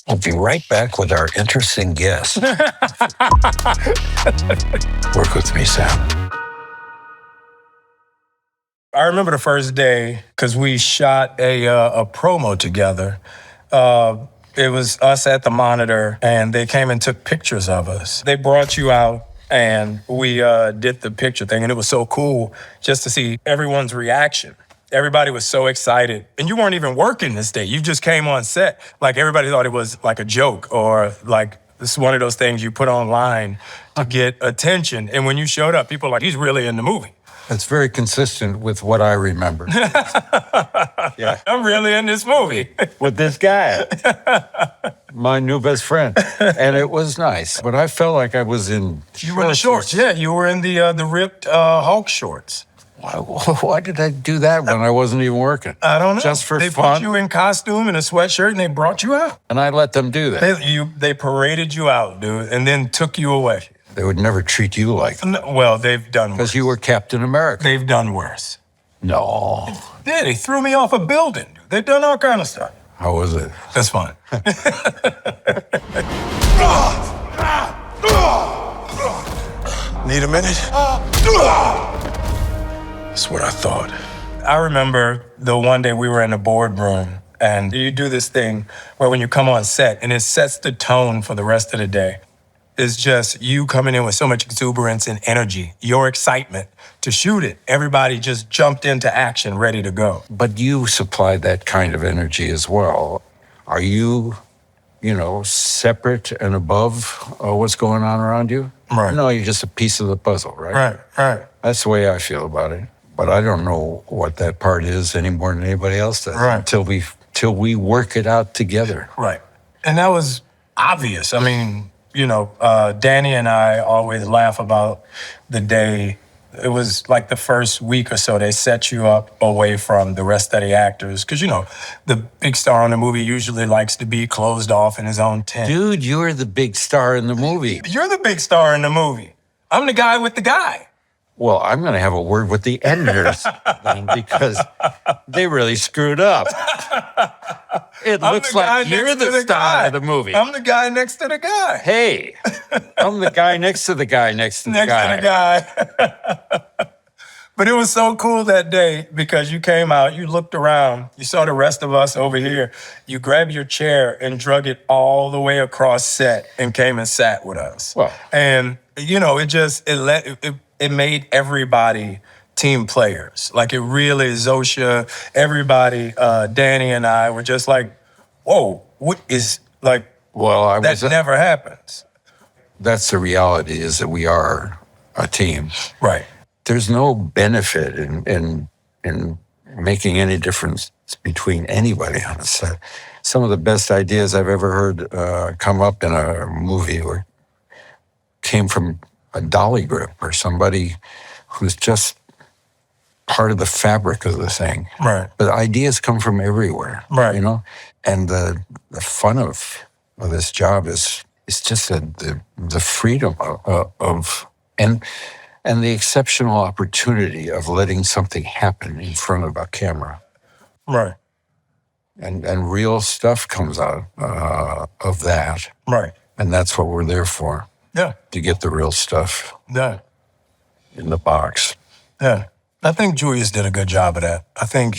We'll be right back with our interesting guest. Work with me, Sam. I remember the first day because we shot a promo together. It was us at the monitor, and they came and took pictures of us. They brought you out, and we did the picture thing, and it was so cool just to see everyone's reaction. Everybody was so excited. And you weren't even working this day. You just came on set. Like, everybody thought it was like a joke or like this is one of those things you put online to get attention. And when you showed up, people were like, he's really in the movie. That's very consistent with what I remember. Yeah. I'm really in this movie. With this guy, my new best friend. And it was nice. But I felt like I was in You were in the shorts. Yeah, you were in the ripped Hulk shorts. Why did I do that when I wasn't even working? I don't know. Just for they fun. They put you in costume and a sweatshirt and they brought you out. And I let them do that. They paraded you out, dude, and then took you away. They would never treat you like that. No, well, they've done worse. Because you were Captain America. They've done worse. No. Yeah, they threw me off a building. Dude. They've done all kind of stuff. How was it? That's fun. Need a minute? That's what I thought. I remember the one day we were in the boardroom, and you do this thing where when you come on set, and it sets the tone for the rest of the day. It's just you coming in with so much exuberance and energy, your excitement to shoot it. Everybody just jumped into action, ready to go. But you supplied that kind of energy as well. Are you, separate and above what's going on around you? Right. No, you're just a piece of the puzzle, right? Right. That's the way I feel about it. But I don't know what that part is any more than anybody else does. Right. Till we work it out together. Right. And that was obvious. I mean, Danny and I always laugh about the day. It was like the first week or so, they set you up away from the rest of the actors. Because, the big star in the movie usually likes to be closed off in his own tent. Dude, you're the big star in the movie. You're the big star in the movie. I'm the guy with the guy. Well, I'm going to have a word with the editors then, because they really screwed up. It looks like you're the star of the movie. I'm the guy next to the guy. Hey, I'm the guy next to the guy next to the guy. Next to the guy. But it was so cool that day because you came out, you looked around, you saw the rest of us over here. You grabbed your chair and drug it all the way across set and came and sat with us. Well, and it made everybody team players. Like it really, Zosha, everybody, Danny and I were just like, whoa, what is like, that never happens. That's the reality, is that we are a team. Right. There's no benefit in making any difference between anybody on a set. Some of the best ideas I've ever heard come up in a movie came from a dolly grip or somebody who's just part of the fabric of the thing. Right. But ideas come from everywhere. Right. And the fun of this job is just the freedom of and the exceptional opportunity of letting something happen in front of a camera. Right. And real stuff comes out of that. Right. And that's what we're there for. Yeah. To get the real stuff. Yeah. In the box. Yeah. I think Julius did a good job of that. I think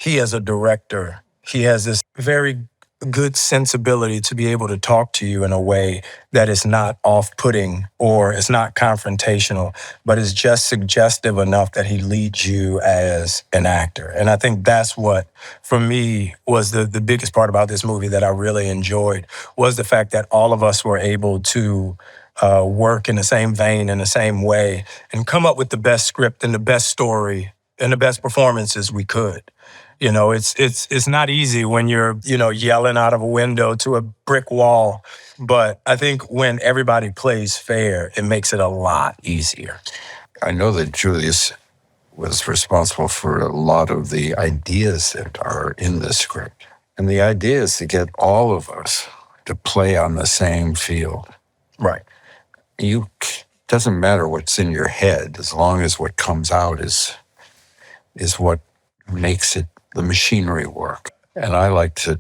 he as a director, he has this very good sensibility to be able to talk to you in a way that is not off-putting or is not confrontational, but is just suggestive enough that he leads you as an actor. And I think that's what, for me, was the biggest part about this movie that I really enjoyed, was the fact that all of us were able to work in the same vein, in the same way, and come up with the best script and the best story and the best performances we could. It's not easy when you're, yelling out of a window to a brick wall. But I think when everybody plays fair, it makes it a lot easier. I know that Julius was responsible for a lot of the ideas that are in the script. And the idea is to get all of us to play on the same field. Right. Doesn't matter what's in your head, as long as what comes out is what makes it the machinery work. And I like to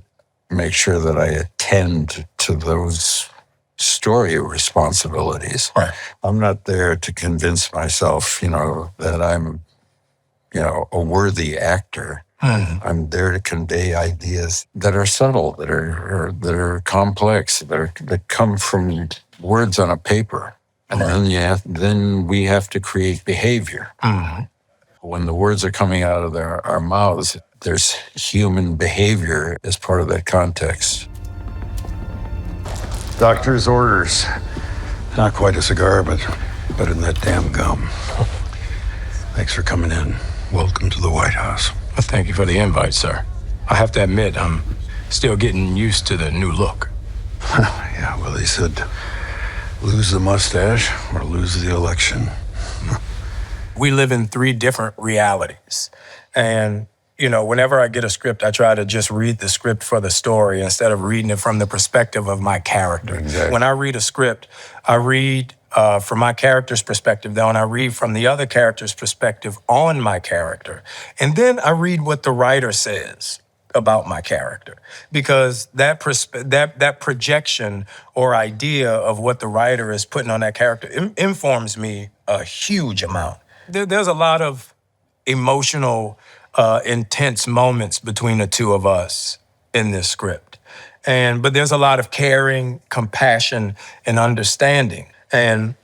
make sure that I tend to those story responsibilities. Right. I'm not there to convince myself, that I'm, a worthy actor. I'm there to convey ideas that are subtle, that are complex, that come from words on a paper, and then we have to create behavior. When the words are coming out of our mouths, there's human behavior as part of that context. Doctor's orders. Not quite a cigar, but better than that damn gum. Thanks for coming in. Welcome to the White House. Well, thank you for the invite, sir. I have to admit, I'm still getting used to the new look. Yeah, well, they said lose the mustache or lose the election. We live in 3 different realities. And, whenever I get a script, I try to just read the script for the story instead of reading it from the perspective of my character. Exactly. When I read a script, I read from my character's perspective, then I read from the other character's perspective on my character. And then I read what the writer says about my character, because that projection or idea of what the writer is putting on that character informs me a huge amount. There's a lot of emotional, intense moments between the two of us in this script. But there's a lot of caring, compassion, and understanding. And,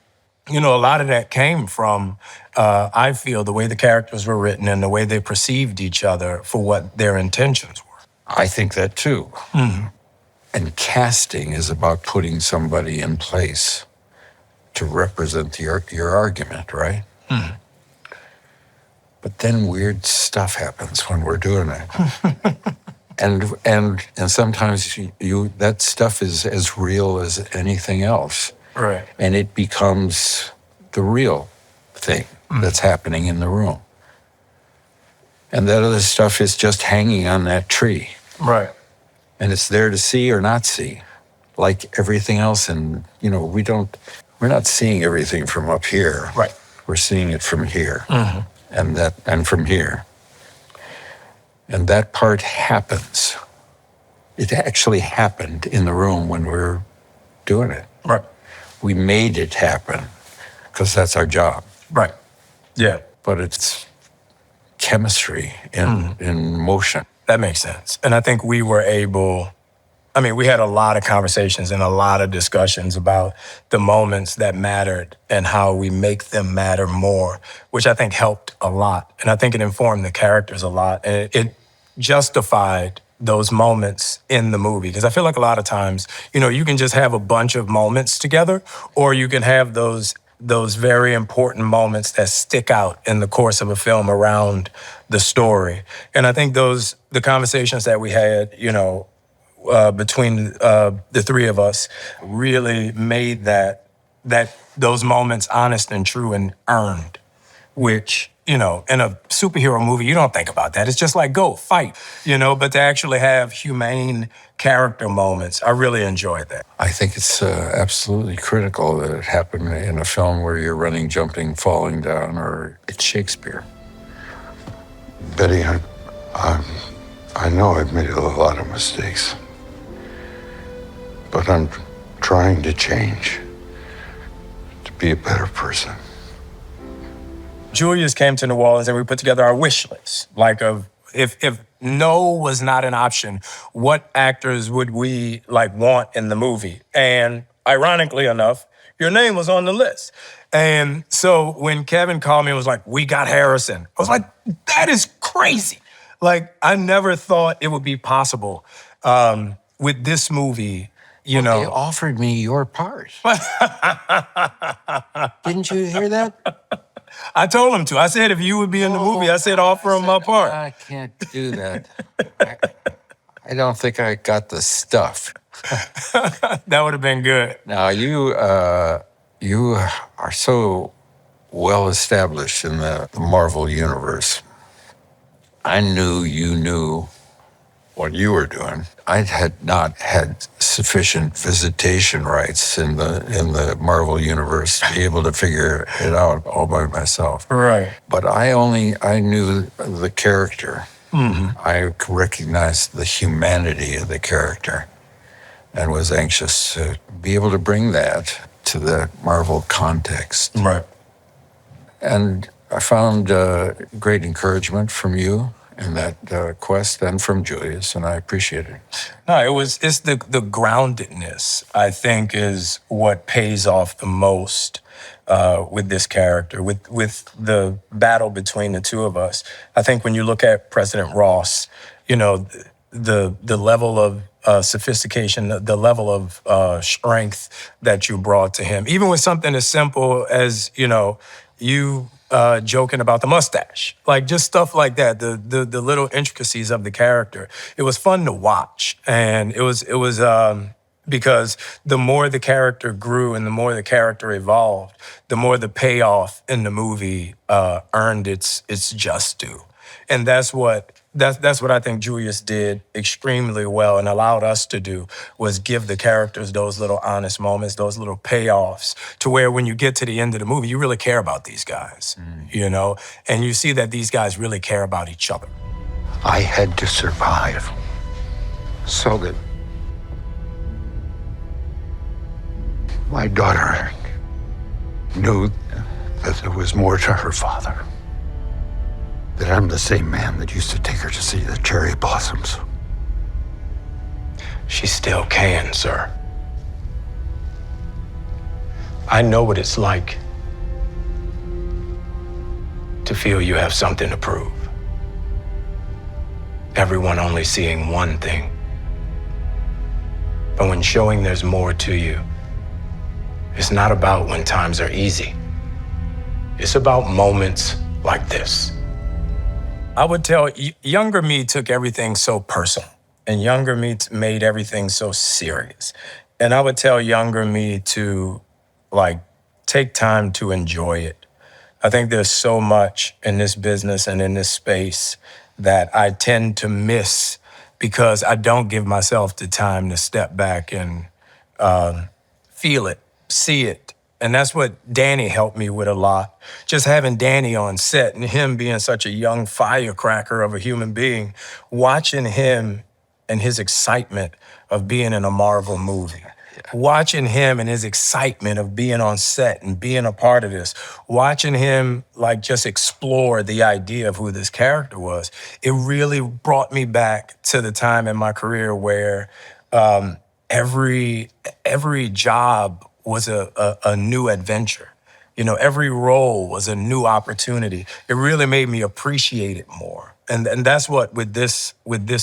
a lot of that came from, I feel, the way the characters were written and the way they perceived each other for what their intentions were. I think that too. And casting is about putting somebody in place to represent your argument, right? But then weird stuff happens when we're doing it. and sometimes that stuff is as real as anything else. Right. And it becomes the real thing that's happening in the room. And that other stuff is just hanging on that tree. Right. And it's there to see or not see, like everything else. And, we're not seeing everything from up here. Right. We're seeing it from here. And from here. And that part happens. It actually happened in the room when we're doing it. Right. We made it happen because that's our job. Right. Yeah. But it's chemistry in motion. That makes sense. And I think we were able, we had a lot of conversations and a lot of discussions about the moments that mattered and how we make them matter more, which I think helped a lot. And I think it informed the characters a lot. And it justified those moments in the movie. Because I feel like a lot of times, you can just have a bunch of moments together, or you can have those very important moments that stick out in the course of a film around the story. And I think the conversations that we had, between the 3 of us really made those moments honest and true and earned, which, in a superhero movie, you don't think about that. It's just like, go, fight, but to actually have humane character moments, I really enjoyed that. I think it's absolutely critical that it happened in a film where you're running, jumping, falling down, or it's Shakespeare. Betty, I know I've made a lot of mistakes, but I'm trying to change, to be a better person. Julius came to New Orleans and we put together our wish list. Like, if no was not an option, what actors would we want in the movie? And ironically enough, your name was on the list. And so when Kevin called me and was like, we got Harrison, I was like, that is crazy. I never thought it would be possible with this movie. They offered me your part. Didn't you hear that? I told him to. I said, if you would be in the movie, I said, offer him my part. I can't do that. I don't think I got the stuff. That would have been good. Now, you are so well established in the Marvel universe. I knew you knew what you were doing. I had not had sufficient visitation rights in the Marvel universe to be able to figure it out all by myself. Right. But I knew the character. I recognized the humanity of the character. and was anxious to be able to bring that to the Marvel context. Right. And I found great encouragement from you in that quest and from Julius, and I appreciate it. No, it's the groundedness, I think, is what pays off the most with this character, with the battle between the two of us. I think when you look at President Ross, you know, the level of sophistication, the level of strength that you brought to him, even with something as simple as, you joking about the mustache, like just stuff like that, the little intricacies of the character. It was fun to watch, and it was because the more the character grew and the more the character evolved, the more the payoff in the movie earned its just due. And that's what I think Julius did extremely well and allowed us to do, was give the characters those little honest moments, those little payoffs, to where when you get to the end of the movie, you really care about these guys, and you see that these guys really care about each other. I had to survive so that my daughter knew that there was more to her father. That I'm the same man that used to take her to see the cherry blossoms. She still can, sir. I know what it's like to feel you have something to prove. Everyone only seeing one thing. But when showing there's more to you, it's not about when times are easy. It's about moments like this. I would tell younger me took everything so personal, and younger me made everything so serious. And I would tell younger me to take time to enjoy it. I think there's so much in this business and in this space that I tend to miss because I don't give myself the time to step back and feel it, see it. And that's what Danny helped me with a lot. Just having Danny on set and him being such a young firecracker of a human being, watching him and his excitement of being in a Marvel movie, watching him and his excitement of being on set and being a part of this, watching him just explore the idea of who this character was, it really brought me back to the time in my career where every job was a new adventure. Every role was a new opportunity. It really made me appreciate it more. And that's what with this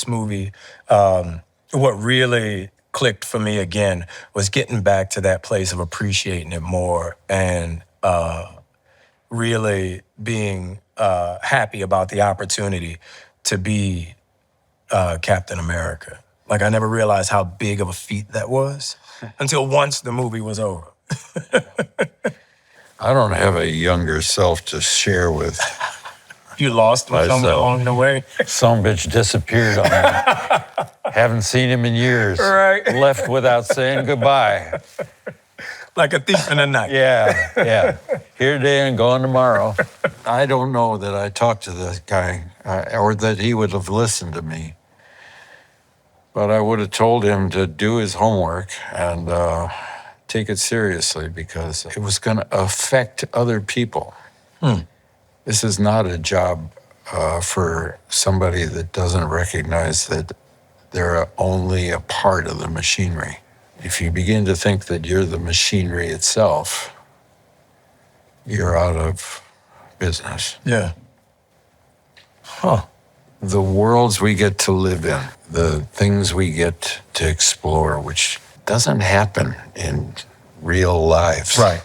movie, what really clicked for me again was getting back to that place of appreciating it more and really being happy about the opportunity to be Captain America. I never realized how big of a feat that was until once the movie was over. I don't have a younger self to share with. You lost him somewhere along the way. Some bitch disappeared on me. Haven't seen him in years. Right. Left without saying goodbye. Like a thief in the night. Yeah. Here today and gone tomorrow. I don't know that I talked to this guy or that he would have listened to me. But I would have told him to do his homework and take it seriously because it was going to affect other people. This is not a job for somebody that doesn't recognize that they're only a part of the machinery. If you begin to think that you're the machinery itself, you're out of business. Yeah. The worlds we get to live in, the things we get to explore, which doesn't happen in real lives. Right.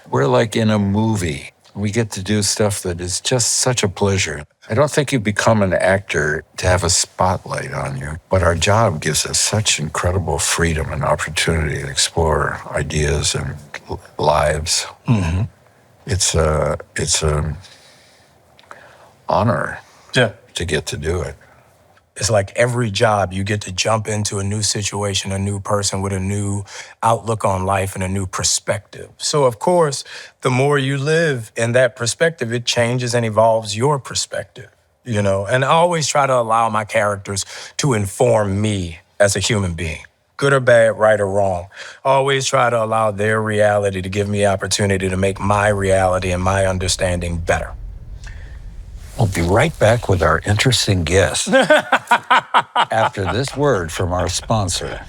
We're like in a movie. We get to do stuff that is just such a pleasure. I don't think you become an actor to have a spotlight on you, but our job gives us such incredible freedom and opportunity to explore ideas and lives. Mm-hmm. It's an honor to get to do it. It's like every job you get to jump into a new situation, a new person with a new outlook on life and a new perspective. So of course, the more you live in that perspective, it changes and evolves your perspective, And I always try to allow my characters to inform me as a human being. Good or bad, right or wrong. Always try to allow their reality to give me opportunity to make my reality and my understanding better. We'll be right back with our interesting guest after this word from our sponsor.